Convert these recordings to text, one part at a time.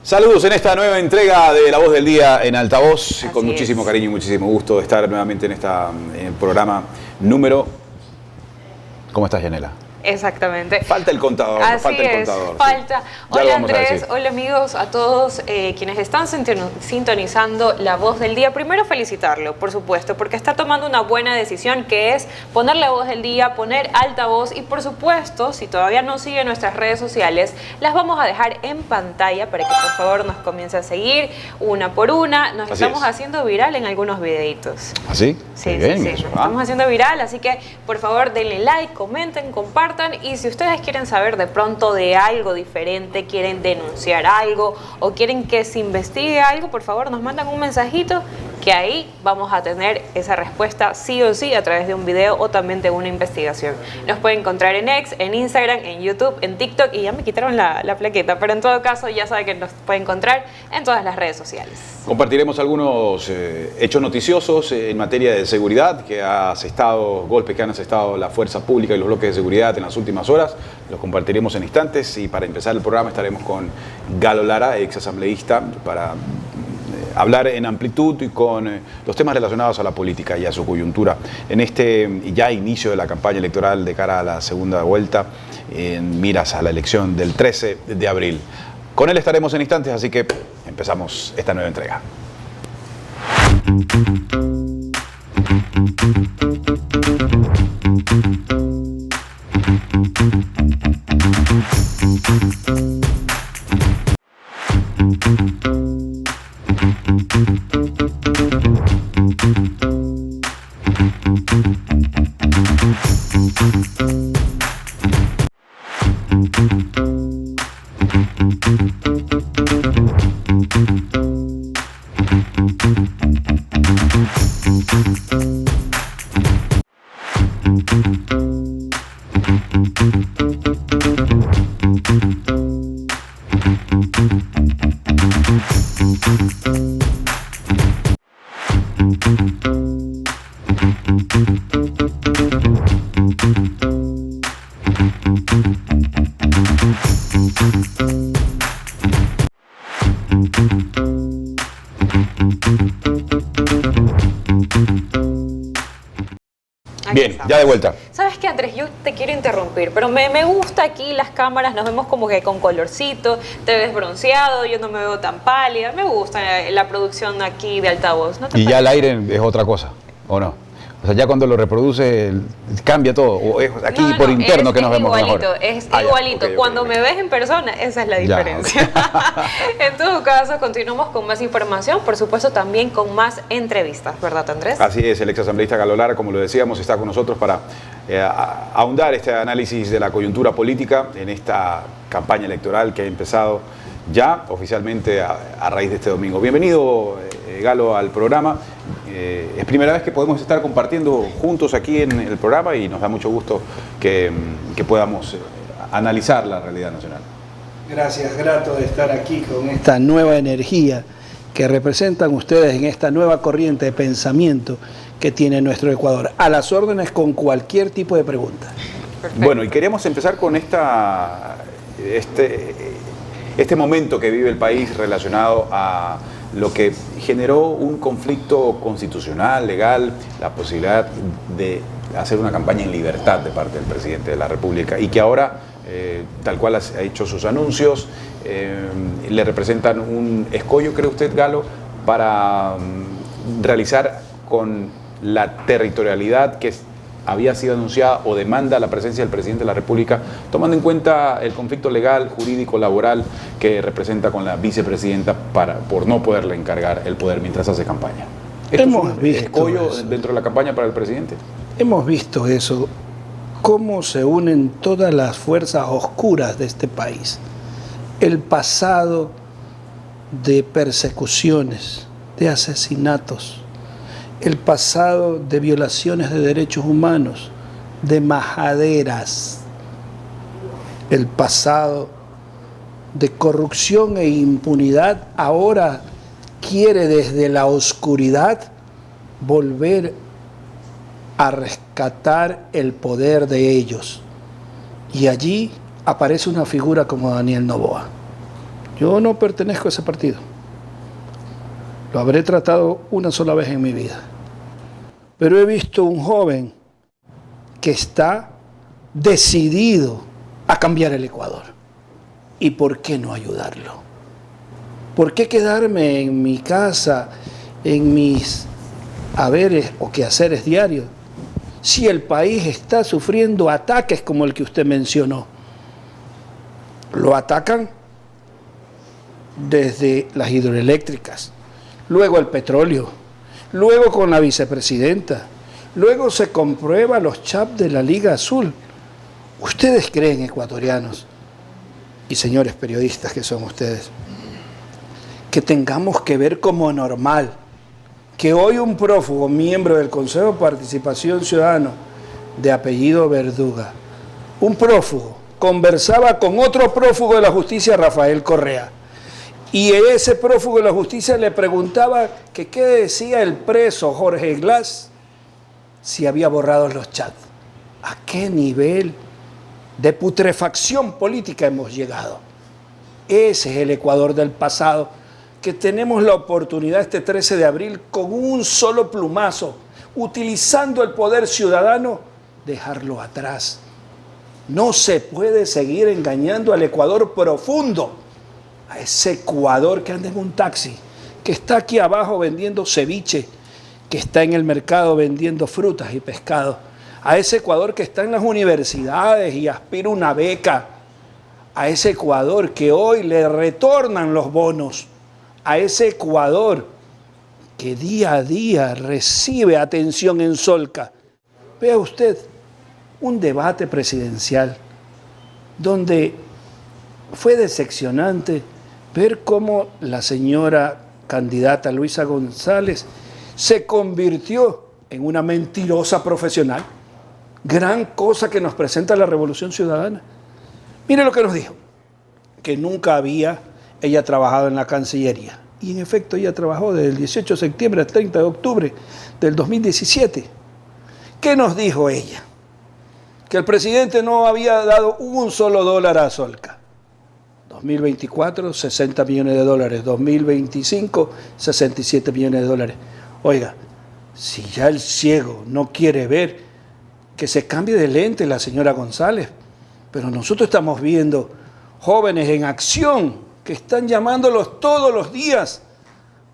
Saludos en esta nueva entrega de La Voz del Día en Altavoz, con muchísimo cariño y muchísimo gusto de estar nuevamente en el programa número... ¿Cómo estás, Yanela? Exactamente. Falta el contador, falta el contador. Falta. Sí. Hola Andrés, hola amigos, a todos quienes están sintonizando La Voz del Día. Primero felicitarlo, por supuesto, porque está tomando una buena decisión, que es poner La Voz del Día, poner altavoz y por supuesto, si todavía no sigue nuestras redes sociales, las vamos a dejar en pantalla para que por favor nos comience a seguir una por una. Nos estamos haciendo viral en algunos videitos. ¿Así? Sí, bien, sí, nos estamos haciendo viral, así que por favor denle like, comenten, compartan. Y si ustedes quieren saber de pronto de algo diferente, quieren denunciar algo o quieren que se investigue algo, por favor nos mandan un mensajito que ahí vamos a tener esa respuesta sí o sí a través de un video o también de una investigación. Nos pueden encontrar en X, en Instagram, en YouTube, en TikTok y ya me quitaron la plaqueta, pero en todo caso ya saben que nos pueden encontrar en todas las redes sociales. Compartiremos algunos hechos noticiosos en materia de seguridad golpes que han asestado la fuerza pública y los bloques de seguridad en las últimas horas. Los compartiremos en instantes y para empezar el programa estaremos con Galo Lara, ex asambleísta, para hablar en amplitud y con los temas relacionados a la política y a su coyuntura en este ya inicio de la campaña electoral de cara a la segunda vuelta en miras a la elección del 13 de abril. Con él estaremos en instantes, así que empezamos esta nueva entrega. Bien, ya de vuelta. ¿Sabes qué, Andrés? Yo te quiero interrumpir, pero me gusta aquí las cámaras, nos vemos como que con colorcito, te ves bronceado, yo no me veo tan pálida, me gusta la producción aquí de altavoz. ¿No te parece? Ya el aire es otra cosa, ¿o no? O sea, ya cuando lo reproduce cambia todo, o es aquí por interno que nos vemos mejor. Es igualito, cuando me ves en persona, esa es la diferencia. En todo caso, continuamos con más información, por supuesto también con más entrevistas, ¿verdad, Andrés? Así es, el ex asambleísta Galo Lara, como lo decíamos, está con nosotros para ahondar este análisis de la coyuntura política en esta campaña electoral que ha empezado ya oficialmente a raíz de este domingo. Bienvenido, Galo, al programa. Es primera vez que podemos estar compartiendo juntos aquí en el programa y nos da mucho gusto que podamos analizar la realidad nacional. Gracias, grato de estar aquí con esta nueva energía que representan ustedes en esta nueva corriente de pensamiento que tiene nuestro Ecuador. A las órdenes con cualquier tipo de pregunta. Perfecto. Bueno, y queríamos empezar con este momento que vive el país relacionado a lo que generó un conflicto constitucional, legal, la posibilidad de hacer una campaña en libertad de parte del presidente de la República y que ahora, tal cual ha hecho sus anuncios, le representan un escollo, ¿cree usted, Galo, para realizar con la territorialidad que había sido anunciada o demanda la presencia del presidente de la República, tomando en cuenta el conflicto legal, jurídico, laboral que representa con la vicepresidenta por no poderle encargar el poder mientras hace campaña? Hemos visto escollo eso dentro de la campaña para el presidente. Hemos visto eso, cómo se unen todas las fuerzas oscuras de este país. El pasado de persecuciones, de asesinatos, el pasado de violaciones de derechos humanos, de majaderas, el pasado de corrupción e impunidad, ahora quiere desde la oscuridad volver a rescatar el poder de ellos. Y allí aparece una figura como Daniel Noboa. Yo no pertenezco a ese partido. Lo habré tratado una sola vez en mi vida. Pero he visto un joven que está decidido a cambiar el Ecuador. ¿Y por qué no ayudarlo? ¿Por qué quedarme en mi casa, en mis haberes o quehaceres diarios, si el país está sufriendo ataques como el que usted mencionó? Lo atacan desde las hidroeléctricas, luego el petróleo, luego con la vicepresidenta, luego se comprueba los chaps de la Liga Azul. ¿Ustedes creen, ecuatorianos y señores periodistas que son ustedes, que tengamos que ver como normal que hoy un prófugo, miembro del Consejo de Participación Ciudadana de apellido Verduga, un prófugo, conversaba con otro prófugo de la justicia, Rafael Correa, y ese prófugo de la justicia le preguntaba que qué decía el preso Jorge Glass si había borrado los chats? ¿A qué nivel de putrefacción política hemos llegado? Ese es el Ecuador del pasado, que tenemos la oportunidad este 13 de abril con un solo plumazo, utilizando el poder ciudadano, dejarlo atrás. No se puede seguir engañando al Ecuador profundo, a ese Ecuador que anda en un taxi, que está aquí abajo vendiendo ceviche, que está en el mercado vendiendo frutas y pescado, a ese Ecuador que está en las universidades y aspira una beca, a ese Ecuador que hoy le retornan los bonos, a ese Ecuador que día a día recibe atención en Solca. Vea usted un debate presidencial donde fue decepcionante ver cómo la señora candidata Luisa González se convirtió en una mentirosa profesional. Gran cosa que nos presenta la Revolución Ciudadana. Mire lo que nos dijo, que nunca había ella trabajado en la Cancillería. Y en efecto ella trabajó desde el 18 de septiembre al 30 de octubre del 2017. ¿Qué nos dijo ella? Que el presidente no había dado un solo dólar a Solca. 2024, 60 millones de dólares. 2025, 67 millones de dólares. Oiga, si ya el ciego no quiere ver, que se cambie de lente la señora González. Pero nosotros estamos viendo jóvenes en acción que están llamándolos todos los días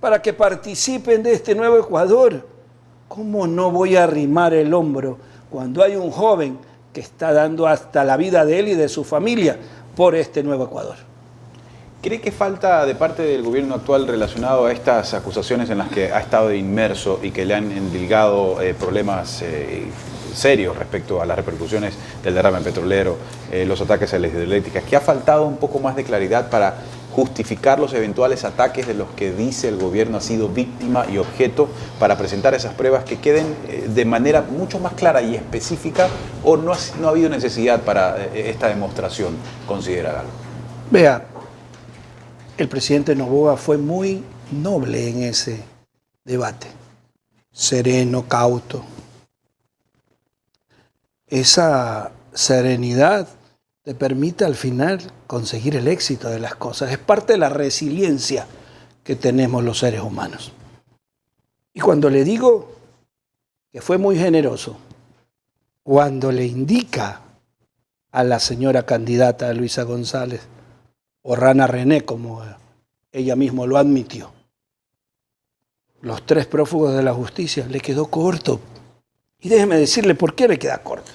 para que participen de este nuevo Ecuador. ¿Cómo no voy a arrimar el hombro cuando hay un joven que está dando hasta la vida de él y de su familia por este nuevo Ecuador? ¿Cree que falta de parte del gobierno actual relacionado a estas acusaciones en las que ha estado inmerso y que le han endilgado problemas serios respecto a las repercusiones del derrame petrolero, los ataques a las hidroeléctricas, que ha faltado un poco más de claridad para justificar los eventuales ataques de los que dice el gobierno ha sido víctima y objeto, para presentar esas pruebas que queden de manera mucho más clara y específica, o no ha habido necesidad para esta demostración, considerar algo? Vea, el presidente Noboa fue muy noble en ese debate, sereno, cauto. Esa serenidad te permite al final conseguir el éxito de las cosas. Es parte de la resiliencia que tenemos los seres humanos. Y cuando le digo que fue muy generoso, cuando le indica a la señora candidata Luisa González, o Rana René, como ella misma lo admitió, los 3 prófugos de la justicia, le quedó corto. Y déjeme decirle por qué le queda corto.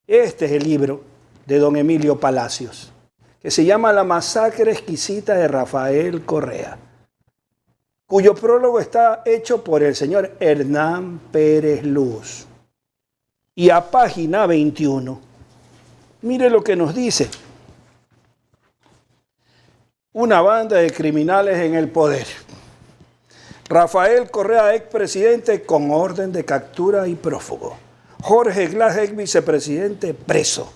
Este es el libro de don Emilio Palacios, que se llama La masacre exquisita de Rafael Correa, cuyo prólogo está hecho por el señor Hernán Pérez Luz. Y a página 21, mire lo que nos dice. Una banda de criminales en el poder. Rafael Correa, expresidente con orden de captura y prófugo. Jorge Glass, ex vicepresidente, preso.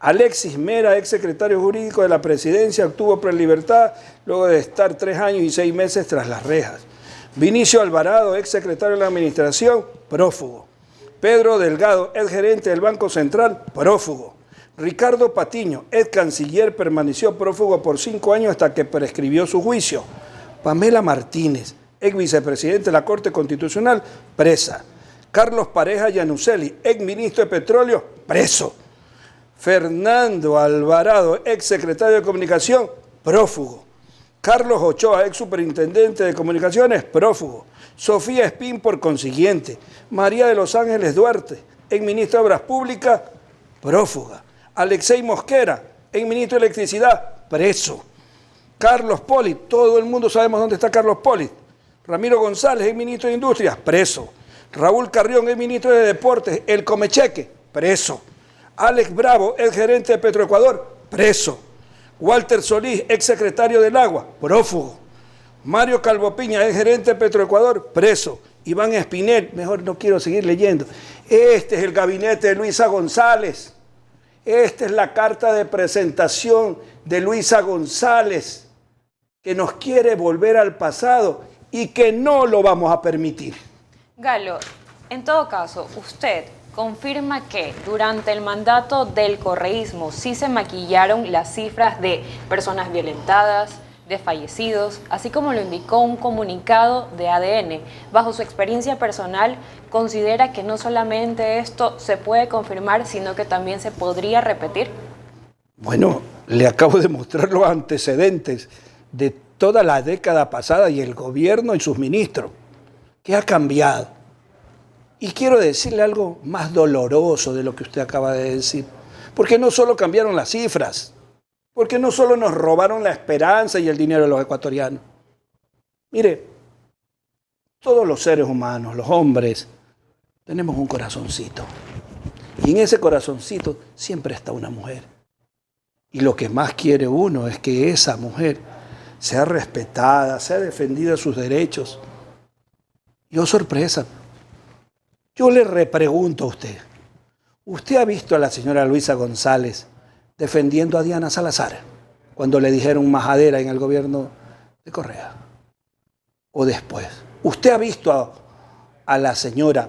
Alexis Mera, ex secretario jurídico de la presidencia, obtuvo prelibertad luego de estar 3 años y 6 meses tras las rejas. Vinicio Alvarado, ex secretario de la administración, prófugo. Pedro Delgado, ex gerente del Banco Central, prófugo. Ricardo Patiño, ex canciller, permaneció prófugo por 5 años hasta que prescribió su juicio. Pamela Martínez, ex vicepresidente de la Corte Constitucional, presa. Carlos Pareja Yanuseli, ex ministro de Petróleo, preso. Fernando Alvarado, ex secretario de Comunicación, prófugo. Carlos Ochoa, ex superintendente de Comunicaciones, prófugo. Sofía Espín, por consiguiente. María de los Ángeles Duarte, ex ministro de Obras Públicas, prófuga. Alexei Mosquera, ex ministro de Electricidad, preso. Carlos Poli, todo el mundo sabemos dónde está Carlos Poli. Ramiro González, ex ministro de Industrias, preso. Raúl Carrión, ex ministro de Deportes, el Comecheque, preso. Alex Bravo, ex gerente de Petroecuador, preso. Walter Solís, ex secretario del Agua, prófugo. Mario Calvo Piña, ex gerente de Petroecuador, preso. Iván Espinel, mejor no quiero seguir leyendo. Este es el gabinete de Luisa González. Esta es la carta de presentación de Luisa González, que nos quiere volver al pasado y que no lo vamos a permitir. Galo, en todo caso, usted confirma que durante el mandato del correísmo sí se maquillaron las cifras de personas violentadas, de fallecidos, así como lo indicó un comunicado de ADN. Bajo su experiencia personal, ¿considera que no solamente esto se puede confirmar, sino que también se podría repetir? Bueno, le acabo de mostrar los antecedentes de toda la década pasada y el gobierno y sus ministros. ¿Qué ha cambiado? Y quiero decirle algo más doloroso de lo que usted acaba de decir, porque no solo cambiaron las cifras, porque no solo nos robaron la esperanza y el dinero de los ecuatorianos. Mire, todos los seres humanos, los hombres, tenemos un corazoncito. Y en ese corazoncito siempre está una mujer. Y lo que más quiere uno es que esa mujer sea respetada, sea defendida sus derechos. Y oh, sorpresa, yo le repregunto a usted. ¿Usted ha visto a la señora Luisa González defendiendo a Diana Salazar cuando le dijeron majadera en el gobierno de Correa? ¿O después? ¿Usted ha visto a la señora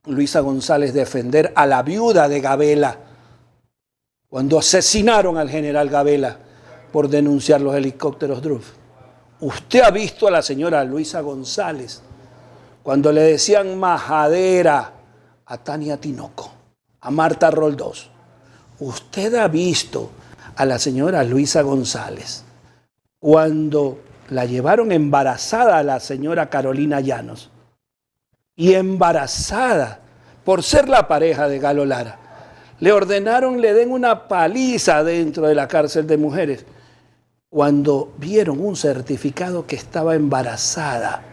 Luisa González defender a la viuda de Gabela cuando asesinaron al general Gabela por denunciar los helicópteros Druff? ¿Usted ha visto a la señora Luisa González cuando le decían majadera a Tania Tinoco, a Marta Roldós? ¿Usted ha visto a la señora Luisa González cuando la llevaron embarazada a la señora Carolina Llanos? Y embarazada por ser la pareja de Galo Lara, le ordenaron le den una paliza dentro de la cárcel de mujeres cuando vieron un certificado que estaba embarazada.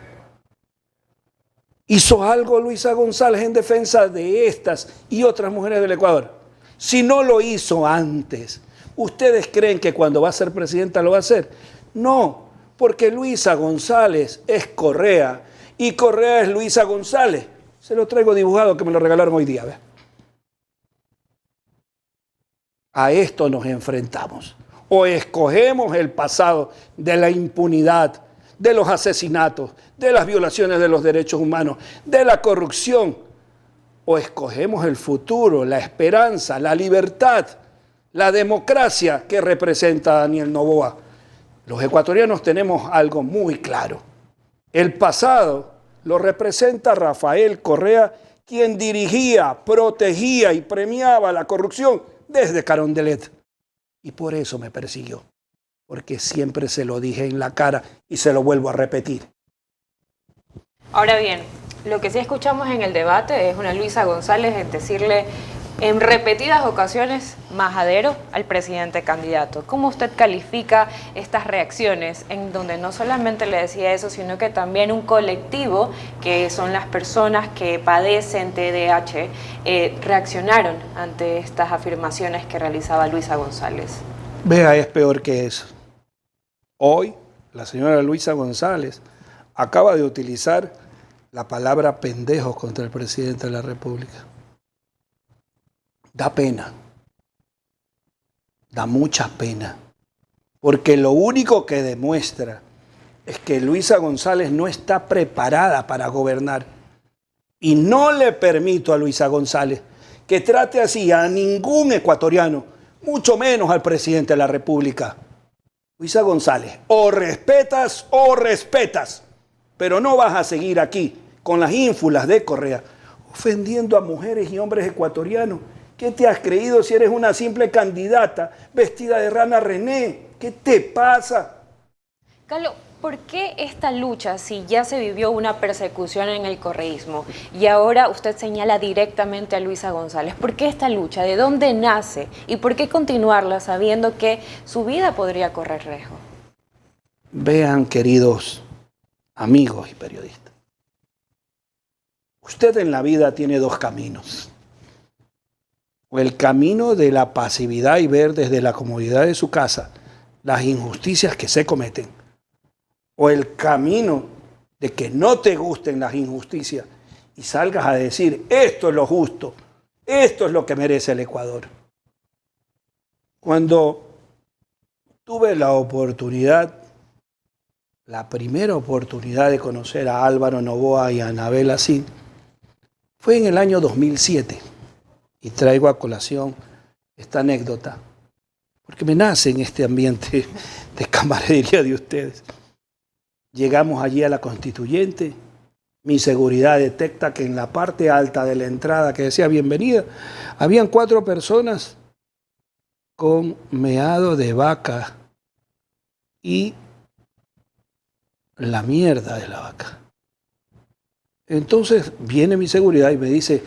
¿Hizo algo Luisa González en defensa de estas y otras mujeres del Ecuador? Si no lo hizo antes, ¿ustedes creen que cuando va a ser presidenta lo va a hacer? No, porque Luisa González es Correa y Correa es Luisa González. Se lo traigo dibujado que me lo regalaron hoy día. ¿Ve? A esto nos enfrentamos. O escogemos el pasado de la impunidad, de los asesinatos, de las violaciones de los derechos humanos, de la corrupción, o escogemos el futuro, la esperanza, la libertad, la democracia que representa Daniel Noboa. Los ecuatorianos tenemos algo muy claro. El pasado lo representa Rafael Correa, quien dirigía, protegía y premiaba la corrupción desde Carondelet. Y por eso me persiguió, porque siempre se lo dije en la cara y se lo vuelvo a repetir. Ahora bien, lo que sí escuchamos en el debate es una Luisa González en decirle en repetidas ocasiones majadero al presidente candidato. ¿Cómo usted califica estas reacciones en donde no solamente le decía eso, sino que también un colectivo, que son las personas que padecen TDAH, reaccionaron ante estas afirmaciones que realizaba Luisa González? Vea, es peor que eso. Hoy, la señora Luisa González acaba de utilizar la palabra pendejos contra el presidente de la República. Da pena, da mucha pena, porque lo único que demuestra es que Luisa González no está preparada para gobernar. Y no le permito a Luisa González que trate así a ningún ecuatoriano, mucho menos al presidente de la República. Luisa González, o respetas, pero no vas a seguir aquí con las ínfulas de Correa, ofendiendo a mujeres y hombres ecuatorianos. ¿Qué te has creído si eres una simple candidata vestida de rana René? ¿Qué te pasa? Carlos, ¿por qué esta lucha si ya se vivió una persecución en el correísmo y ahora usted señala directamente a Luisa González? ¿Por qué esta lucha? ¿De dónde nace? ¿Y por qué continuarla sabiendo que su vida podría correr riesgo? Vean, queridos amigos y periodistas, usted en la vida tiene dos caminos. O el camino de la pasividad y ver desde la comodidad de su casa las injusticias que se cometen. O el camino de que no te gusten las injusticias y salgas a decir, esto es lo justo, esto es lo que merece el Ecuador. Cuando tuve la oportunidad, la primera oportunidad de conocer a Álvaro Noboa y a Anabel Asís, fue en el año 2007. Y traigo a colación esta anécdota, porque me nace en este ambiente de camaradería de ustedes. Llegamos allí a la Constituyente, mi seguridad detecta que en la parte alta de la entrada que decía bienvenida, habían 4 personas con meado de vaca y la mierda de la vaca. Entonces viene mi seguridad y me dice,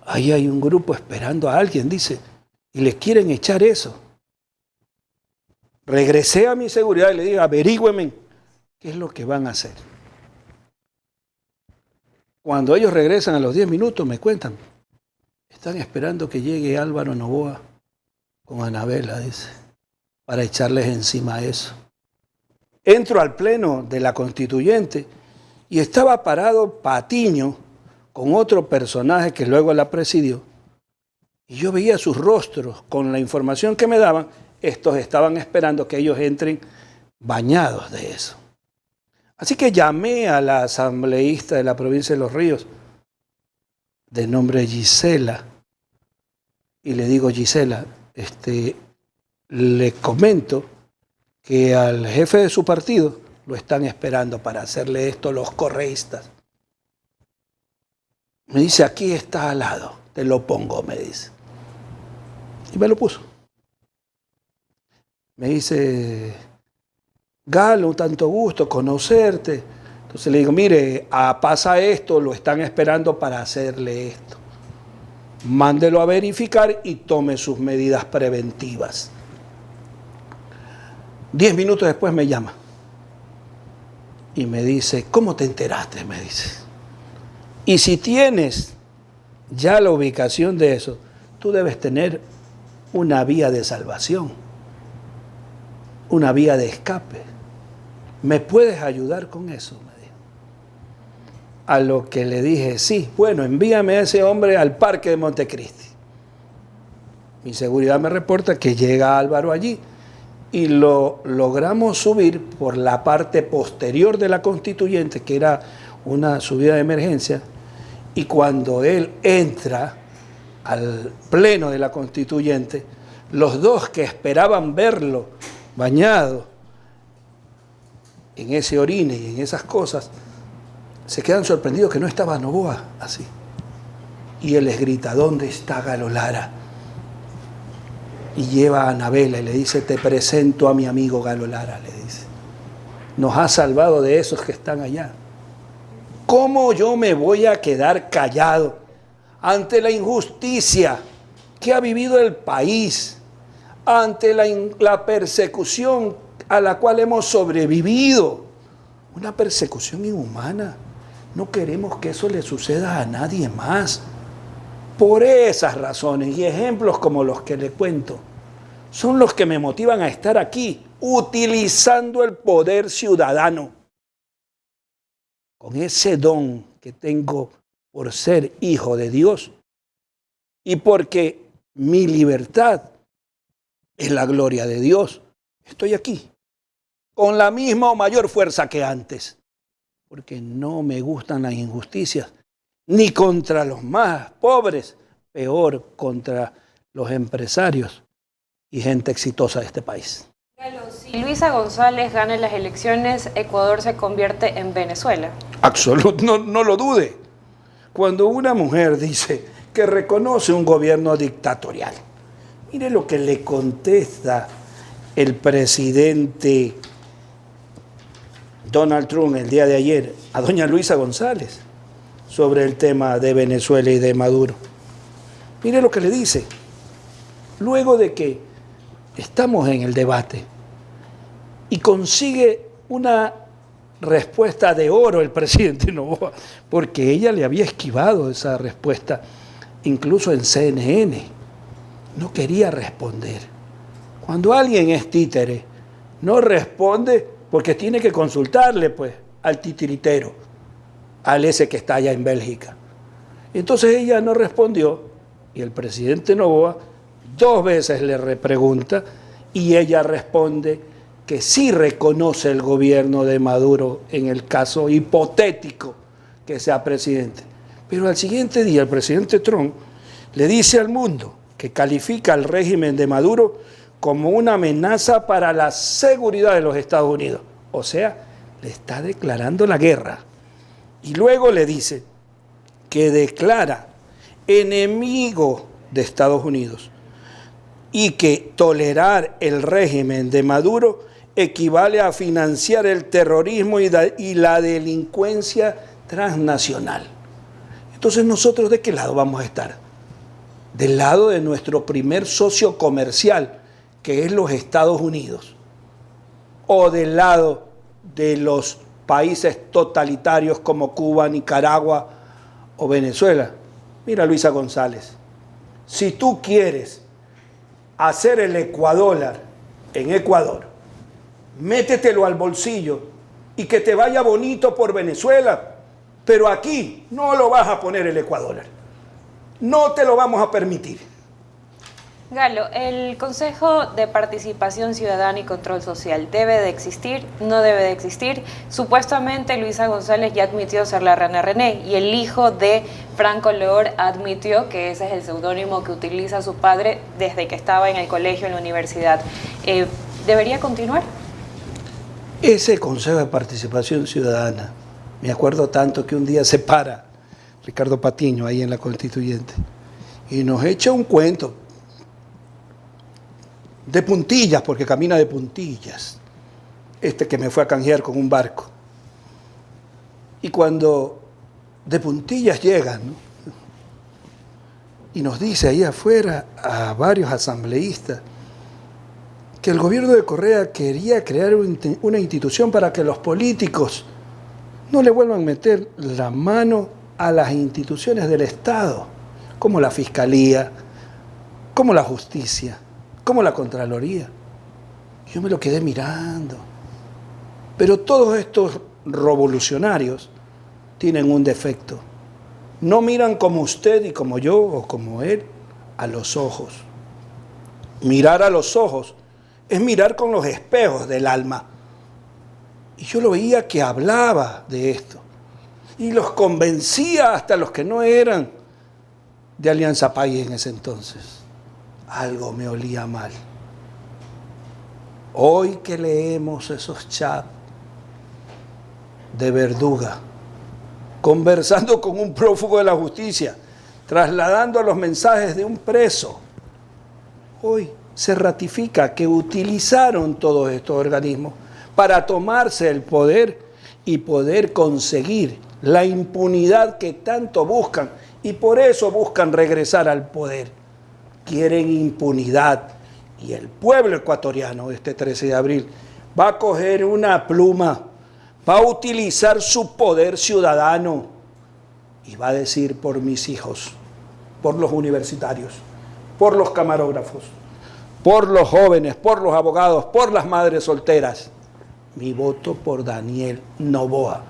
ahí hay un grupo esperando a alguien, dice, y les quieren echar eso. Regresé a mi seguridad y le dije, averígüenme qué es lo que van a hacer. Cuando ellos regresan a los 10 minutos me cuentan, están esperando que llegue Álvaro Noboa con Anabela, dice, para echarles encima eso. Entro al pleno de la Constituyente y estaba parado Patiño con otro personaje que luego la presidió, y yo veía sus rostros con la información que me daban. Estos estaban esperando que ellos entren bañados de eso. Así que llamé a la asambleísta de la provincia de Los Ríos, de nombre Gisela, y le digo, Gisela, le comento que al jefe de su partido lo están esperando para hacerle esto los correístas. Me dice, aquí está al lado, te lo pongo, me dice. Y me lo puso. Me dice, Galo, tanto gusto conocerte. Entonces le digo, mire, pasa esto, lo están esperando para hacerle esto. Mándelo a verificar y tome sus medidas preventivas. 10 minutos después me llama. Y me dice, ¿cómo te enteraste? Me dice. Y si tienes ya la ubicación de eso, tú debes tener una vía de salvación, una vía de escape. ¿Me puedes ayudar con eso? Me dijo. A lo que le dije, sí, bueno, envíame a ese hombre al parque de Montecristi. Mi seguridad me reporta que llega Álvaro allí y lo logramos subir por la parte posterior de la Constituyente, que era una subida de emergencia, y cuando él entra al pleno de la Constituyente, los dos que esperaban verlo bañado en ese orine y en esas cosas, se quedan sorprendidos que no estaba Noboa así. Y él les grita, ¿dónde está Galo Lara? Y lleva a Anabela y le dice, te presento a mi amigo Galo Lara, le dice. Nos ha salvado de esos que están allá. ¿Cómo yo me voy a quedar callado ante la injusticia que ha vivido el país, ante la persecución a la cual hemos sobrevivido? Una persecución inhumana. No queremos que eso le suceda a nadie más. Por esas razones y ejemplos como los que le cuento, son los que me motivan a estar aquí, utilizando el poder ciudadano, con ese don que tengo por ser hijo de Dios y porque mi libertad es la gloria de Dios. Estoy aquí, con la misma o mayor fuerza que antes, porque no me gustan las injusticias, ni contra los más pobres, peor contra los empresarios y gente exitosa de este país. Si Luisa González gana las elecciones, ¿Ecuador se convierte en Venezuela? Absoluto, no lo dude. Cuando una mujer dice que reconoce un gobierno dictatorial, mire lo que le contesta el presidente Donald Trump el día de ayer a doña Luisa González sobre el tema de Venezuela y de Maduro. Mire lo que le dice. Luego de que estamos en el debate y consigue una respuesta de oro el presidente Noboa, porque ella le había esquivado esa respuesta, incluso en CNN. No quería responder. Cuando alguien es títere, no responde porque tiene que consultarle pues al titiritero, al ese que está allá en Bélgica. Entonces ella no respondió y el presidente Noboa 2 veces le repregunta y ella responde que sí reconoce el gobierno de Maduro en el caso hipotético que sea presidente. Pero al siguiente día el presidente Trump le dice al mundo que califica al régimen de Maduro como una amenaza para la seguridad de los Estados Unidos. O sea, le está declarando la guerra. Y luego le dice que declara enemigo de Estados Unidos y que tolerar el régimen de Maduro equivale a financiar el terrorismo y la delincuencia transnacional. Entonces, ¿nosotros de qué lado vamos a estar? Del lado de nuestro primer socio comercial, que es los Estados Unidos, o del lado de los países totalitarios como Cuba, Nicaragua o Venezuela. Mira, Luisa González, si tú quieres hacer el ecuadólar en Ecuador, métetelo al bolsillo y que te vaya bonito por Venezuela, pero aquí no lo vas a poner el ecuadólar. No te lo vamos a permitir. Galo, ¿el Consejo de Participación Ciudadana y Control Social debe de existir? ¿No debe de existir? Supuestamente Luisa González ya admitió ser la Rana René y el hijo de Franco Leor admitió que ese es el seudónimo que utiliza su padre desde que estaba en el colegio, en la universidad. ¿Debería continuar? Ese Consejo de Participación Ciudadana, me acuerdo tanto que un día se para Ricardo Patiño ahí en la Constituyente y nos echa un cuento de puntillas, porque camina de puntillas, que me fue a canjear con un barco. Y cuando de puntillas llegan, ¿no?, y nos dice ahí afuera a varios asambleístas que el gobierno de Correa quería crear una institución para que los políticos no le vuelvan a meter la mano a las instituciones del Estado, como la Fiscalía, como la Justicia, como la Contraloría. Yo me lo quedé mirando. Pero todos estos revolucionarios tienen un defecto. No miran como usted y como yo o como él a los ojos. Mirar a los ojos es mirar con los espejos del alma. Y yo lo veía que hablaba de esto. Y los convencía hasta los que no eran de Alianza País en ese entonces. Algo me olía mal. Hoy que leemos esos chats de Verduga, conversando con un prófugo de la justicia, trasladando los mensajes de un preso, hoy se ratifica que utilizaron todos estos organismos para tomarse el poder y poder conseguir la impunidad que tanto buscan y por eso buscan regresar al poder. Quieren impunidad y el pueblo ecuatoriano este 13 de abril va a coger una pluma, va a utilizar su poder ciudadano y va a decir por mis hijos, por los universitarios, por los camarógrafos, por los jóvenes, por los abogados, por las madres solteras, mi voto por Daniel Noboa,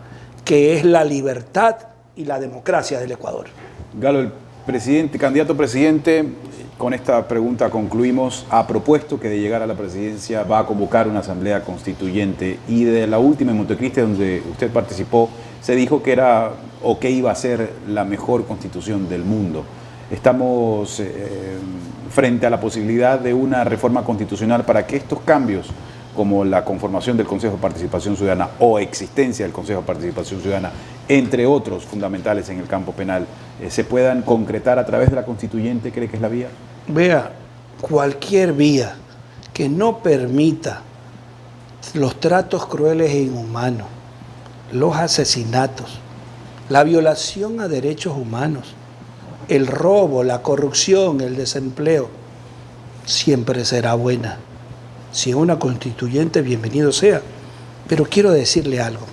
que es la libertad y la democracia del Ecuador. Galo, el candidato presidente, con esta pregunta concluimos, ha propuesto que de llegar a la presidencia va a convocar una asamblea constituyente y de la última en Montecristi, donde usted participó, se dijo que era o que iba a ser la mejor constitución del mundo. Estamos frente a la posibilidad de una reforma constitucional para que estos cambios, como la conformación del Consejo de Participación Ciudadana o existencia del Consejo de Participación Ciudadana, entre otros fundamentales en el campo penal, se puedan concretar a través de la constituyente. ¿Cree que es la vía? Vea, cualquier vía que no permita los tratos crueles e inhumanos, los asesinatos, la violación a derechos humanos, el robo, la corrupción, el desempleo, siempre será buena. Si es una constituyente, bienvenido sea. Pero quiero decirle algo.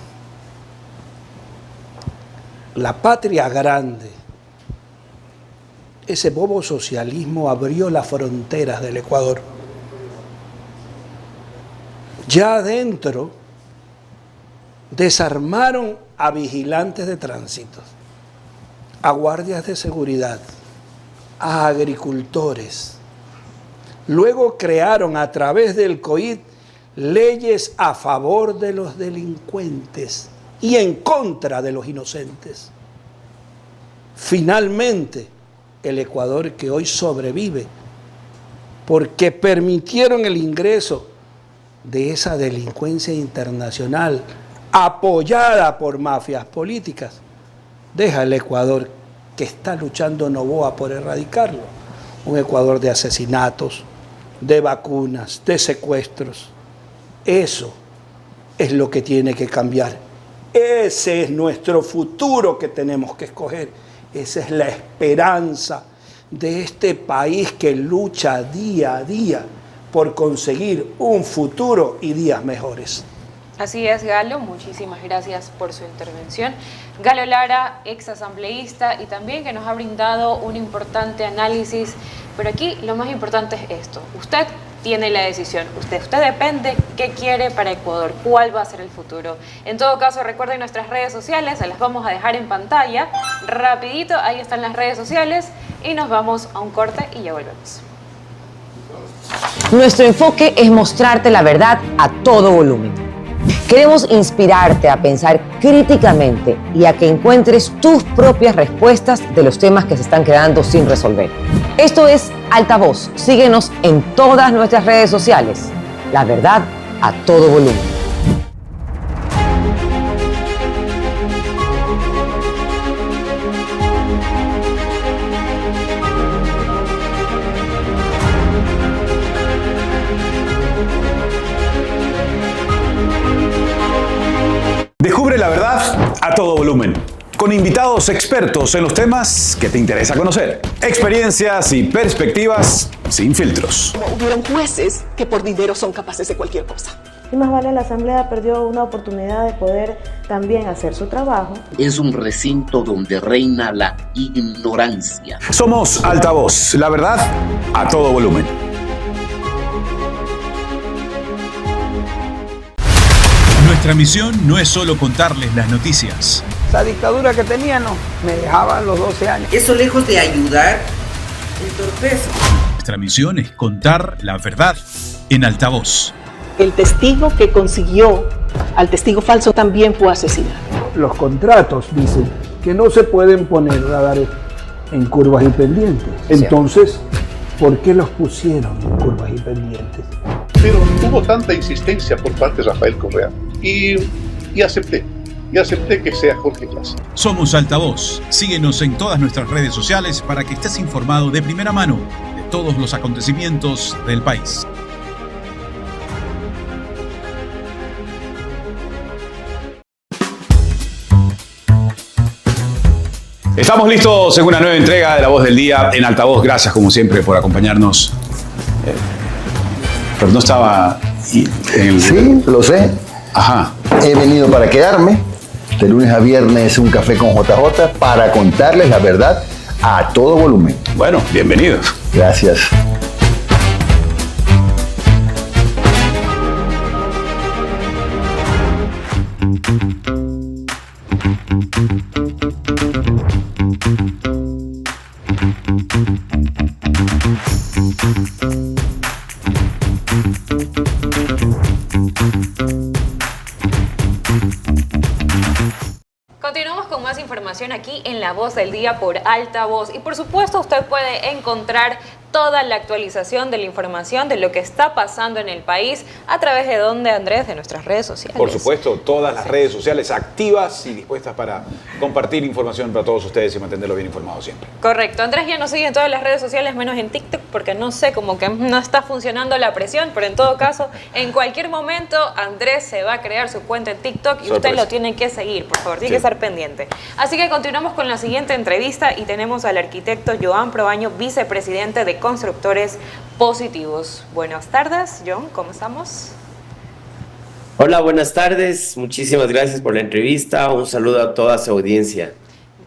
La patria grande, ese bobo socialismo abrió las fronteras del Ecuador. Ya adentro desarmaron a vigilantes de tránsito, a guardias de seguridad, a agricultores. Luego crearon a través del COID leyes a favor de los delincuentes y en contra de los inocentes. Finalmente, el Ecuador que hoy sobrevive, porque permitieron el ingreso de esa delincuencia internacional apoyada por mafias políticas, deja el Ecuador que está luchando Noboa por erradicarlo. Un Ecuador de asesinatos, de vacunas, de secuestros. Eso es lo que tiene que cambiar. Ese es nuestro futuro que tenemos que escoger. Esa es la esperanza de este país que lucha día a día por conseguir un futuro y días mejores. Así es, Galo, muchísimas gracias por su intervención. Galo Lara, ex asambleísta y también que nos ha brindado un importante análisis, pero aquí lo más importante es esto, usted tiene la decisión, usted depende qué quiere para Ecuador, cuál va a ser el futuro. En todo caso, recuerden nuestras redes sociales, se las vamos a dejar en pantalla, rapidito, ahí están las redes sociales y nos vamos a un corte y ya volvemos. Nuestro enfoque es mostrarte la verdad a todo volumen. Queremos inspirarte a pensar críticamente y a que encuentres tus propias respuestas de los temas que se están quedando sin resolver. Esto es Altavoz. Síguenos en todas nuestras redes sociales. La verdad a todo volumen. Descubre la verdad a todo volumen, con invitados expertos en los temas que te interesa conocer. Experiencias y perspectivas sin filtros. Hubieron jueces que por dinero son capaces de cualquier cosa. Y más vale, la Asamblea perdió una oportunidad de poder también hacer su trabajo. Es un recinto donde reina la ignorancia. Somos Altavoz, la verdad a todo volumen. Nuestra misión no es solo contarles las noticias. Esa dictadura que tenían, no, me dejaban los 12 años. Eso lejos de ayudar, entorpece. Nuestra misión es contar la verdad en Altavoz. El testigo que consiguió al testigo falso también fue asesinado. Los contratos dicen que no se pueden poner radares en curvas y pendientes. Entonces, ¿por qué los pusieron en curvas y pendientes? Pero hubo tanta insistencia por parte de Rafael Correa y acepté que sea Jorge Glass. Somos Altavoz. Síguenos en todas nuestras redes sociales para que estés informado de primera mano de todos los acontecimientos del país. Estamos listos en una nueva entrega de La Voz del Día en Altavoz. Gracias, como siempre, por acompañarnos. Pero no estaba en el... Sí, lo sé. Ajá. He venido para quedarme. De lunes a viernes, un café con JJ para contarles la verdad a todo volumen. Bueno, bienvenidos. Gracias. Continuamos con más información aquí en La Voz del Día por Altavoz. Y por supuesto usted puede encontrar toda la actualización de la información de lo que está pasando en el país a través de donde, Andrés, de nuestras redes sociales. Por supuesto, todas las redes sociales activas y dispuestas para compartir información para todos ustedes y mantenerlo bien informado siempre. Correcto. Andrés ya nos sigue en todas las redes sociales, menos en TikTok, porque no sé, como que no está funcionando la presión, pero en todo caso, en cualquier momento, Andrés se va a crear su cuenta en TikTok y usted lo tiene que seguir, por favor, tiene que estar pendiente. Así que continuamos con la siguiente entrevista y tenemos al arquitecto Joan Proaño, vicepresidente de Constructores Positivos. Buenas tardes, John, ¿cómo estamos? Hola, buenas tardes. Muchísimas gracias por la entrevista. Un saludo a toda su audiencia.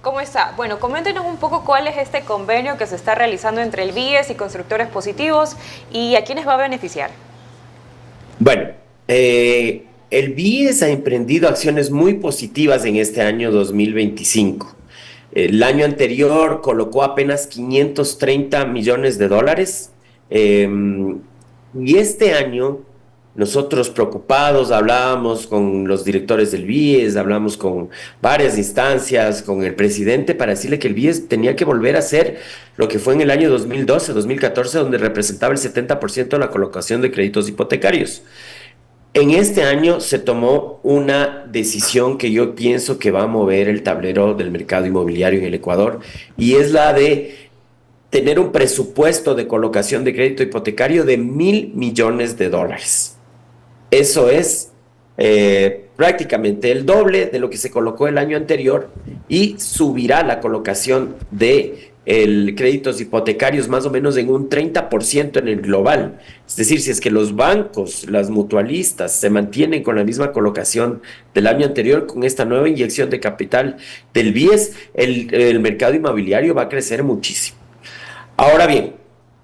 ¿Cómo está? Bueno, coméntenos un poco cuál es este convenio que se está realizando entre el BIES y Constructores Positivos y a quiénes va a beneficiar. Bueno, el BIES ha emprendido acciones muy positivas en este año 2025. El año anterior colocó apenas 530 millones de dólares y este año nosotros preocupados hablábamos con los directores del BIES, hablamos con varias instancias, con el presidente para decirle que el BIES tenía que volver a ser lo que fue en el año 2012, 2014, donde representaba el 70% de la colocación de créditos hipotecarios. En este año se tomó una decisión que yo pienso que va a mover el tablero del mercado inmobiliario en el Ecuador y es la de tener un presupuesto de colocación de crédito hipotecario de $1.000 millones. Eso es prácticamente el doble de lo que se colocó el año anterior y subirá la colocación de créditos hipotecarios más o menos en un 30% en el global. Es decir, si es que los bancos, las mutualistas se mantienen con la misma colocación del año anterior, con esta nueva inyección de capital del BIES, el mercado inmobiliario va a crecer muchísimo. Ahora bien,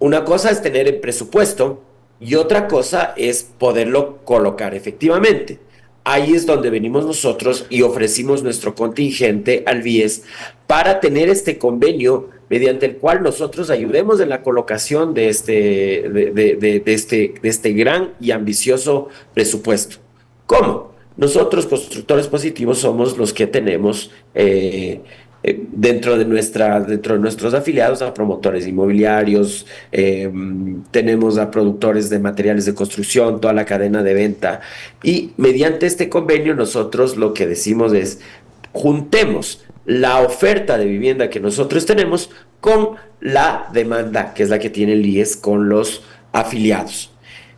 una cosa es tener el presupuesto y otra cosa es poderlo colocar efectivamente. Ahí es donde venimos nosotros y ofrecimos nuestro contingente al BIES para tener este convenio mediante el cual nosotros ayudemos en la colocación de este gran y ambicioso presupuesto. ¿Cómo? Nosotros, Constructores Positivos, somos los que tenemos dentro de nuestros afiliados a promotores inmobiliarios, tenemos a productores de materiales de construcción, toda la cadena de venta, y mediante este convenio nosotros lo que decimos es juntemos la oferta de vivienda que nosotros tenemos con la demanda, que es la que tiene el IES con los afiliados.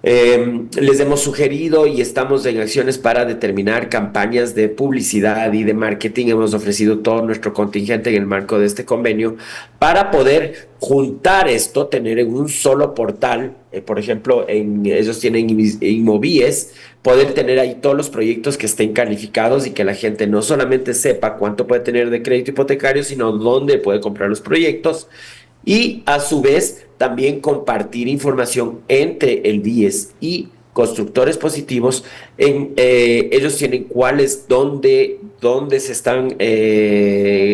Les hemos sugerido y estamos en acciones para determinar campañas de publicidad y de marketing. Hemos ofrecido todo nuestro contingente en el marco de este convenio para poder juntar esto, tener en un solo portal, por ejemplo, ellos tienen Inmobies, poder tener ahí todos los proyectos que estén calificados y que la gente no solamente sepa cuánto puede tener de crédito hipotecario, sino dónde puede comprar los proyectos. Y a su vez también compartir información entre el BIES y Constructores Positivos. Ellos tienen dónde se están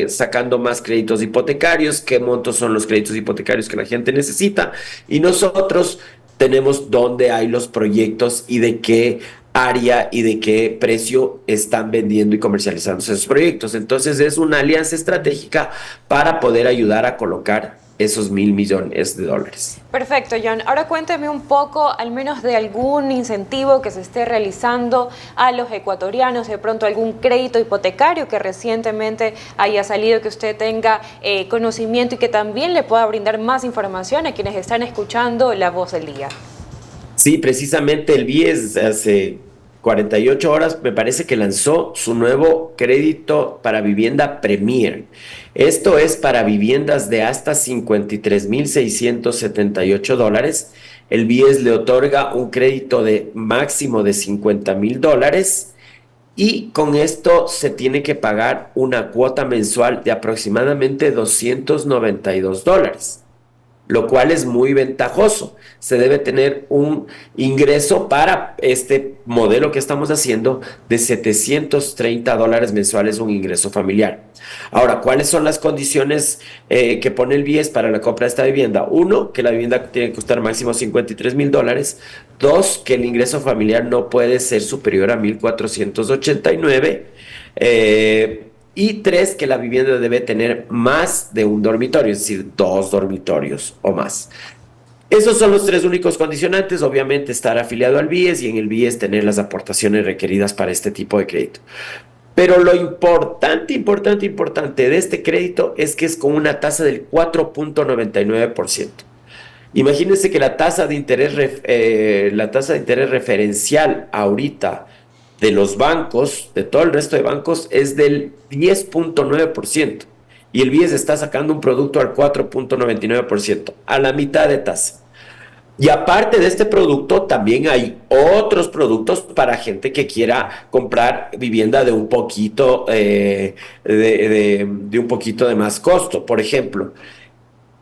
sacando más créditos hipotecarios, qué montos son los créditos hipotecarios que la gente necesita, y nosotros tenemos dónde hay los proyectos y de qué área y de qué precio están vendiendo y comercializando esos proyectos. Entonces es una alianza estratégica para poder ayudar a colocar esos $1.000 millones. Perfecto, John. Ahora cuénteme un poco, al menos de algún incentivo que se esté realizando a los ecuatorianos, de pronto algún crédito hipotecario que recientemente haya salido, que usted tenga conocimiento y que también le pueda brindar más información a quienes están escuchando La Voz del Día. Sí, precisamente el BIES hace 48 horas, me parece que lanzó su nuevo crédito para vivienda Premier. Esto es para viviendas de hasta $53,678. El BIES le otorga un crédito de máximo de $50,000 y con esto se tiene que pagar una cuota mensual de aproximadamente $292, lo cual es muy ventajoso. Se debe tener un ingreso para este modelo que estamos haciendo de $730 mensuales, un ingreso familiar. Ahora, ¿cuáles son las condiciones que pone el BIES para la compra de esta vivienda? Uno, que la vivienda tiene que costar máximo $53,000. Dos, que el ingreso familiar no puede ser superior a $1,489. Y tres, que la vivienda debe tener más de un dormitorio, es decir, 2 dormitorios o más. Esos son los 3 únicos condicionantes. Obviamente estar afiliado al BIES y en el BIES tener las aportaciones requeridas para este tipo de crédito. Pero lo importante de este crédito es que es con una tasa del 4.99%. Imagínense que la tasa de interés referencial ahorita de los bancos, de todo el resto de bancos, es del 10.9%. Y el BIES está sacando un producto al 4.99%, a la mitad de tasa. Y aparte de este producto, también hay otros productos para gente que quiera comprar vivienda de un poquito, de un poquito de más costo. Por ejemplo,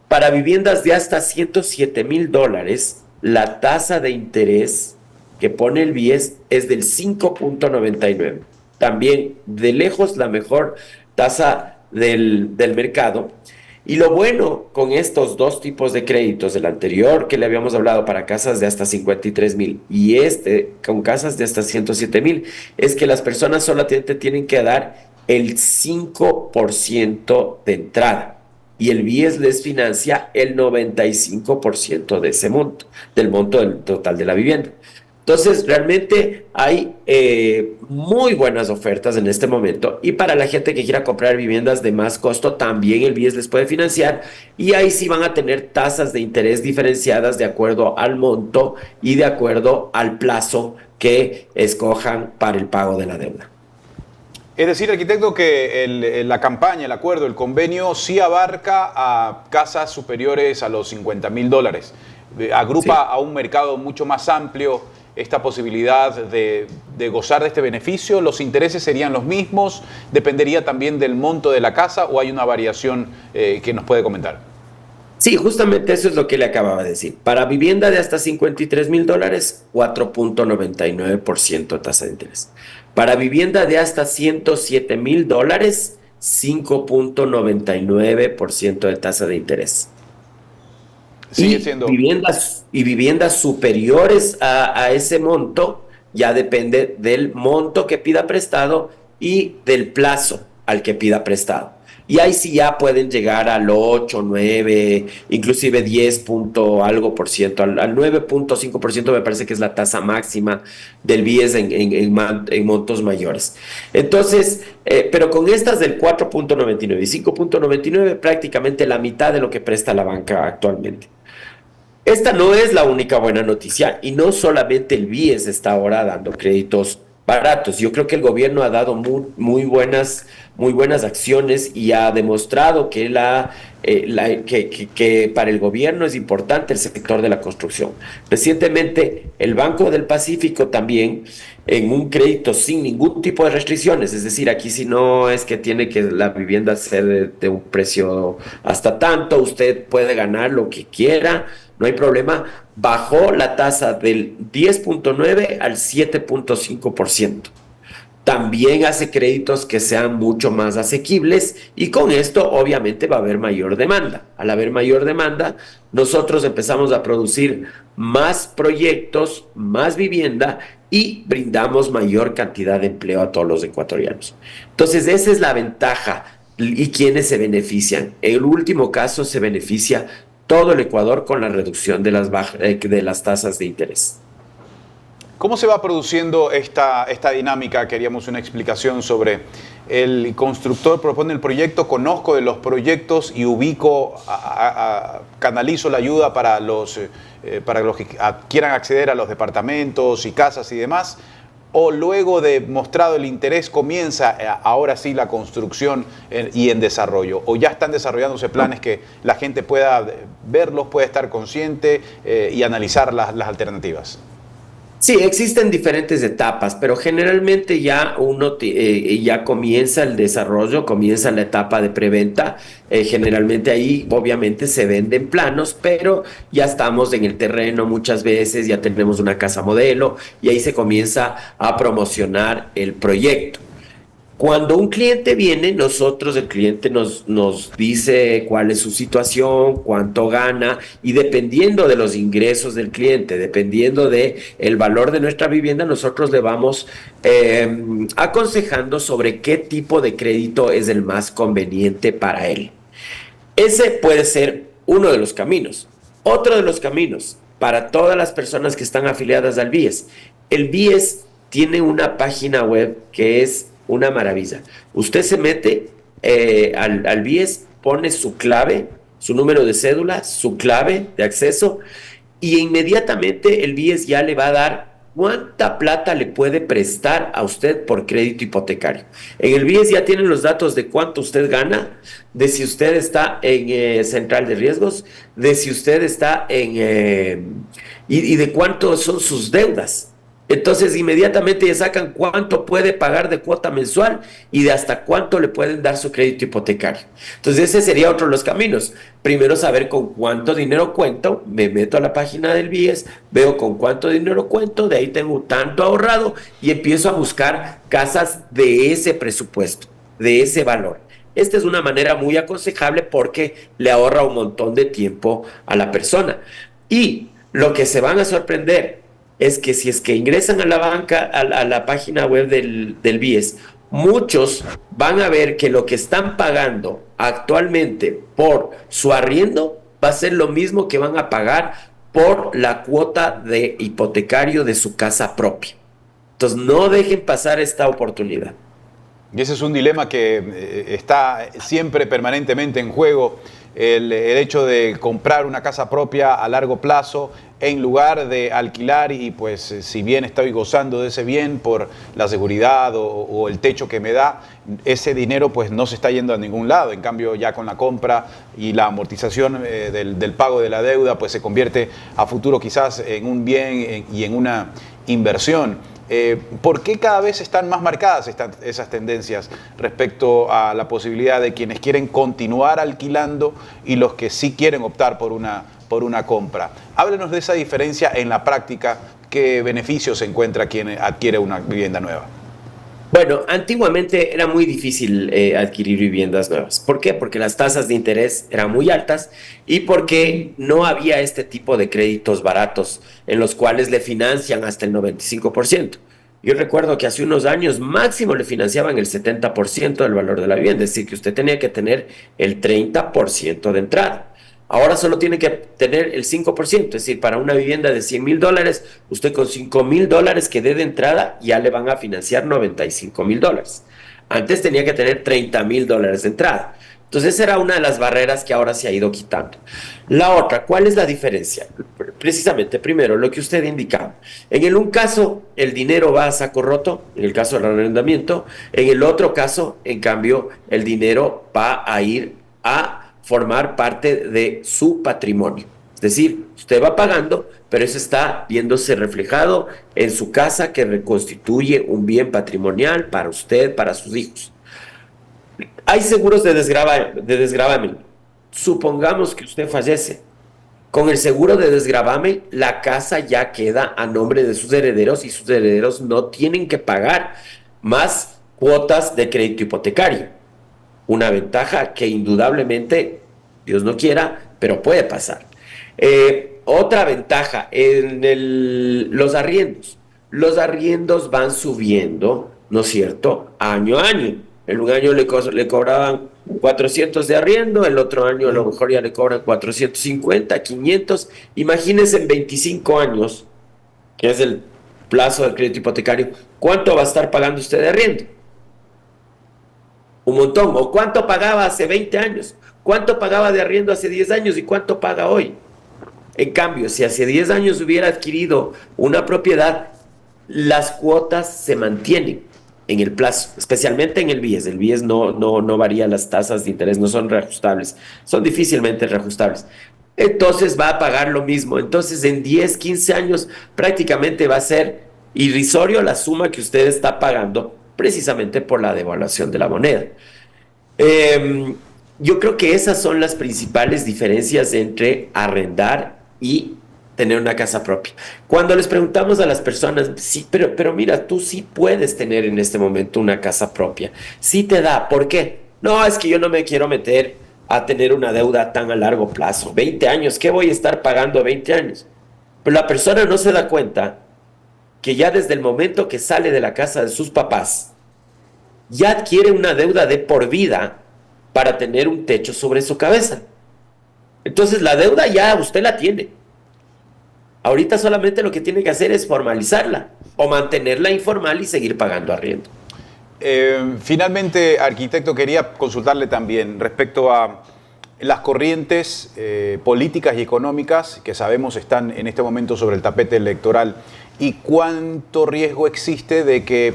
para viviendas de hasta $107,000, la tasa de interés que pone el BIES es del 5.99. También de lejos la mejor tasa del mercado. Y lo bueno con estos dos tipos de créditos, el anterior que le habíamos hablado para casas de hasta 53,000 y este con casas de hasta 107,000, es que las personas solamente tienen que dar el 5% de entrada y el BIES les financia el 95% de ese monto, del monto del total de la vivienda. Entonces, realmente hay muy buenas ofertas en este momento y para la gente que quiera comprar viviendas de más costo, también el BIES les puede financiar y ahí sí van a tener tasas de interés diferenciadas de acuerdo al monto y de acuerdo al plazo que escojan para el pago de la deuda. Es decir, arquitecto, que la campaña, el acuerdo, el convenio sí abarca a casas superiores a los $50,000. Agrupa a un mercado mucho más amplio esta posibilidad de gozar de este beneficio. ¿Los intereses serían los mismos? ¿Dependería también del monto de la casa o hay una variación que nos puede comentar? Sí, justamente eso es lo que le acababa de decir. Para vivienda de hasta $53,000, 4.99% tasa de interés. Para vivienda de hasta $107,000, 5.99% de tasa de interés. Sigue siendo... viviendas superiores a ese monto, ya depende del monto que pida prestado y del plazo al que pida prestado. Y ahí sí ya pueden llegar al 8, 9, inclusive 10 algo por ciento, al 9.5% me parece que es la tasa máxima del BIES en montos mayores. Entonces, pero con estas del 4.99 y 5.99, prácticamente la mitad de lo que presta la banca actualmente. Esta no es la única buena noticia y no solamente el BIES está ahora dando créditos baratos. Yo creo que el gobierno ha dado muy buenas acciones y ha demostrado que que para el gobierno es importante el sector de la construcción. Recientemente, el Banco del Pacífico también, en un crédito sin ningún tipo de restricciones, es decir, aquí si no es que tiene que la vivienda ser de un precio hasta tanto, usted puede ganar lo que quiera, no hay problema, bajó la tasa del 10.9 al 7.5%. También hace créditos que sean mucho más asequibles y con esto obviamente va a haber mayor demanda. Al haber mayor demanda, nosotros empezamos a producir más proyectos, más vivienda y brindamos mayor cantidad de empleo a todos los ecuatorianos. Entonces esa es la ventaja y quienes se benefician. En el último caso se beneficia todo el Ecuador con la reducción de las tasas de interés. ¿Cómo se va produciendo esta dinámica? Queríamos una explicación sobre el constructor propone el proyecto, conozco de los proyectos y ubico, canalizo la ayuda para los que quieran acceder a los departamentos y casas y demás. o luego de mostrado el interés comienza ahora sí la construcción y en desarrollo? ¿O ya están desarrollándose planes que la gente pueda verlos, pueda estar consciente y analizar las alternativas? Sí, existen diferentes etapas, pero generalmente ya ya comienza el desarrollo, comienza la etapa de preventa. Generalmente ahí obviamente se venden planos, pero ya estamos en el terreno muchas veces, ya tenemos una casa modelo y ahí se comienza a promocionar el proyecto. Cuando un cliente viene, el cliente nos dice cuál es su situación, cuánto gana, y dependiendo de los ingresos del cliente, dependiendo de el valor de nuestra vivienda, nosotros le vamos aconsejando sobre qué tipo de crédito es el más conveniente para él. Ese puede ser uno de los caminos. Otro de los caminos para todas las personas que están afiliadas al BIES. El BIES tiene una página web que es una maravilla. Usted se mete al BIES, pone su clave, su número de cédula, su clave de acceso, y inmediatamente el BIES ya le va a dar cuánta plata le puede prestar a usted por crédito hipotecario. En el BIES ya tienen los datos de cuánto usted gana, de si usted está en central de riesgos, de si usted está y de cuánto son sus deudas. Entonces inmediatamente ya sacan cuánto puede pagar de cuota mensual y de hasta cuánto le pueden dar su crédito hipotecario. Entonces ese sería otro de los caminos. Primero saber con cuánto dinero cuento, me meto a la página del BIES, veo con cuánto dinero cuento, de ahí tengo tanto ahorrado y empiezo a buscar casas de ese presupuesto, de ese valor. Esta es una manera muy aconsejable porque le ahorra un montón de tiempo a la persona. Y lo que se van a sorprender es que si es que ingresan a la banca, a la página web del BIES, muchos van a ver que lo que están pagando actualmente por su arriendo va a ser lo mismo que van a pagar por la cuota de hipotecario de su casa propia. Entonces no dejen pasar esta oportunidad. Y ese es un dilema que está siempre permanentemente en juego, el hecho de comprar una casa propia a largo plazo en lugar de alquilar y pues si bien estoy gozando de ese bien por la seguridad o el techo que me da, ese dinero pues no se está yendo a ningún lado. En cambio ya con la compra y la amortización del pago de la deuda pues se convierte a futuro quizás en un bien y en una inversión. ¿Por qué cada vez están más marcadas esas tendencias respecto a la posibilidad de quienes quieren continuar alquilando y los que sí quieren optar por una compra? Háblenos de esa diferencia en la práctica. ¿Qué beneficios se encuentra quien adquiere una vivienda nueva? Bueno, antiguamente era muy difícil adquirir viviendas nuevas. ¿Por qué? Porque las tasas de interés eran muy altas y porque no había este tipo de créditos baratos en los cuales le financian hasta el 95%. Yo recuerdo que hace unos años máximo le financiaban el 70% del valor de la vivienda, es decir, que usted tenía que tener el 30% de entrada. Ahora solo tiene que tener el 5%, es decir, para una vivienda de $100,000, usted con $5,000 que dé de entrada ya le van a financiar $95,000. Antes tenía que tener $30,000 de entrada. Entonces esa era una de las barreras que ahora se ha ido quitando. La otra, ¿cuál es la diferencia? Precisamente, primero, lo que usted indicaba. En un caso, el dinero va a saco roto, en el caso del arrendamiento. En el otro caso, en cambio, el dinero va a ir a formar parte de su patrimonio. Es decir, usted va pagando, pero eso está viéndose reflejado en su casa que reconstituye un bien patrimonial para usted, para sus hijos. Hay seguros de desgravamen. Supongamos que usted fallece. Con el seguro de desgravamen, la casa ya queda a nombre de sus herederos y sus herederos no tienen que pagar más cuotas de crédito hipotecario. Una ventaja que indudablemente, Dios no quiera, pero puede pasar. Otra ventaja, los arriendos. Los arriendos van subiendo, ¿no es cierto?, año a año. En un año le cobraban 400 de arriendo, el otro año a lo mejor ya le cobran 450, 500. Imagínense en 25 años, que es el plazo del crédito hipotecario, ¿cuánto va a estar pagando usted de arriendo? Un montón. ¿O cuánto pagaba hace 20 años? ¿Cuánto pagaba de arriendo hace 10 años y cuánto paga hoy? En cambio, si hace 10 años hubiera adquirido una propiedad, las cuotas se mantienen en el plazo, especialmente en el BIES. El BIES no varía, las tasas de interés no son reajustables, son difícilmente reajustables. Entonces va a pagar lo mismo. Entonces en 10, 15 años prácticamente va a ser irrisorio la suma que usted está pagando precisamente por la devaluación de la moneda. Yo creo que esas son las principales diferencias entre arrendar y tener una casa propia. Cuando les preguntamos a las personas, sí, pero mira, tú sí puedes tener en este momento una casa propia, sí te da, ¿por qué? No, es que yo no me quiero meter a tener una deuda tan a largo plazo, 20 años, ¿qué voy a estar pagando a 20 años? Pero la persona no se da cuenta que ya desde el momento que sale de la casa de sus papás, ya adquiere una deuda de por vida para tener un techo sobre su cabeza. Entonces la deuda ya usted la tiene. Ahorita solamente lo que tiene que hacer es formalizarla o mantenerla informal y seguir pagando arriendo. Finalmente, arquitecto, quería consultarle también respecto a las corrientes políticas y económicas que sabemos están en este momento sobre el tapete electoral y cuánto riesgo existe de que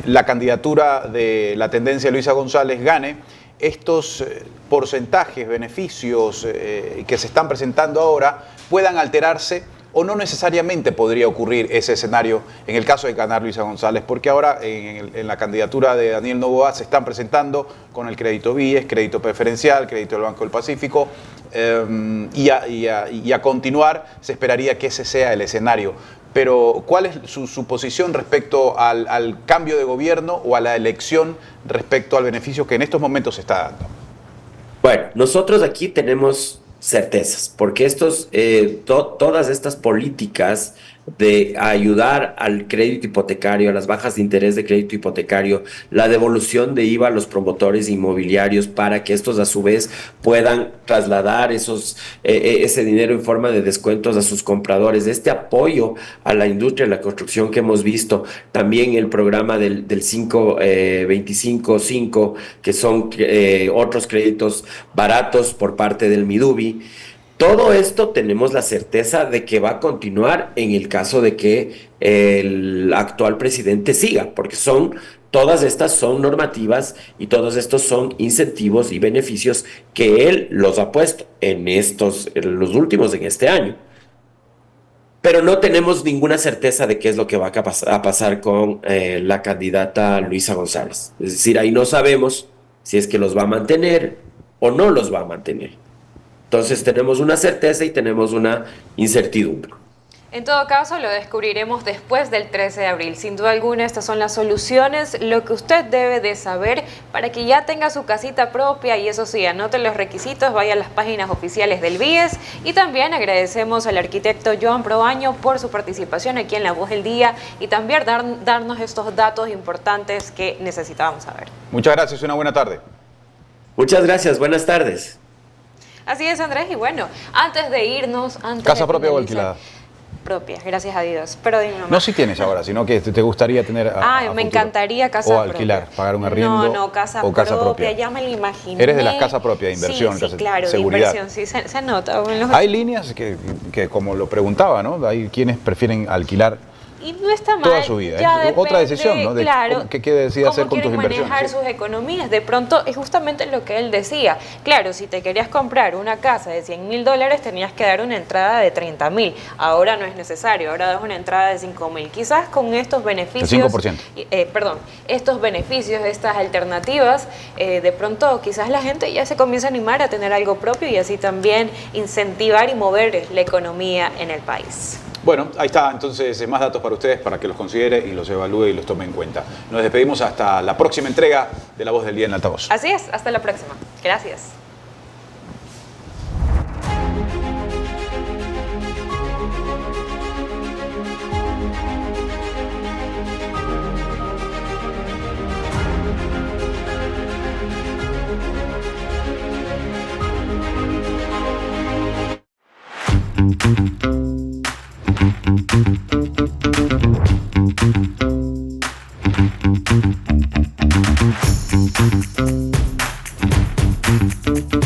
la candidatura de la tendencia Luisa González gane. Estos porcentajes, beneficios que se están presentando ahora puedan alterarse o no necesariamente podría ocurrir ese escenario en el caso de ganar Luisa González, porque ahora en la candidatura de Daniel Noboa se están presentando con el crédito BIES, crédito preferencial, crédito del Banco del Pacífico, y a continuar se esperaría que ese sea el escenario. Pero ¿cuál es su posición respecto al cambio de gobierno o a la elección respecto al beneficio que en estos momentos se está dando? Bueno, nosotros aquí tenemos certezas, porque todas estas políticas de ayudar al crédito hipotecario, a las bajas de interés de crédito hipotecario, la devolución de IVA a los promotores inmobiliarios para que estos a su vez puedan trasladar ese dinero en forma de descuentos a sus compradores, este apoyo a la industria de la construcción que hemos visto, también el programa del 525-5, que son otros créditos baratos por parte del Midubi. Todo esto tenemos la certeza de que va a continuar en el caso de que el actual presidente siga, porque todas estas son normativas y todos estos son incentivos y beneficios que él los ha puesto en los últimos en este año. Pero no tenemos ninguna certeza de qué es lo que va a pasar con la candidata Luisa González. Es decir, ahí no sabemos si es que los va a mantener o no los va a mantener. Entonces tenemos una certeza y tenemos una incertidumbre. En todo caso, lo descubriremos después del 13 de abril. Sin duda alguna, estas son las soluciones, lo que usted debe de saber para que ya tenga su casita propia. Y eso sí, anote los requisitos, vaya a las páginas oficiales del BIES. Y también agradecemos al arquitecto Joan Proaño por su participación aquí en La Voz del Día y también darnos estos datos importantes que necesitábamos saber. Muchas gracias, una buena tarde. Muchas gracias, buenas tardes. Así es, Andrés, y bueno, antes de irnos... ¿Casa propia o alquilada? Propia, gracias a Dios, pero dime nomás. No si tienes ahora, sino que te gustaría tener me encantaría casa propia. O alquilar, pagar un arriendo. No, casa propia, ya me lo imaginé. Eres de las casas propias, de inversión, sí, claro, seguridad. De inversión, sí, se nota. Hay líneas que, como lo preguntaba, ¿no? Hay quienes prefieren alquilar y no está mal. Toda su vida. Es otra decisión, ¿no? Claro, ¿Qué decide hacer con tus inversiones? Manejar sus economías. De pronto, es justamente lo que él decía. Claro, si te querías comprar una casa de $100,000, tenías que dar una entrada de $30,000. Ahora no es necesario. Ahora das una entrada de $5,000. Quizás con estos beneficios... El 5%. Estos beneficios, estas alternativas, de pronto quizás la gente ya se comienza a animar a tener algo propio y así también incentivar y mover la economía en el país. Bueno, ahí está entonces más datos para ustedes para que los considere y los evalúe y los tome en cuenta. Nos despedimos hasta la próxima entrega de La Voz del Día en Altavoz. Así es, hasta la próxima. Gracias. Thank you.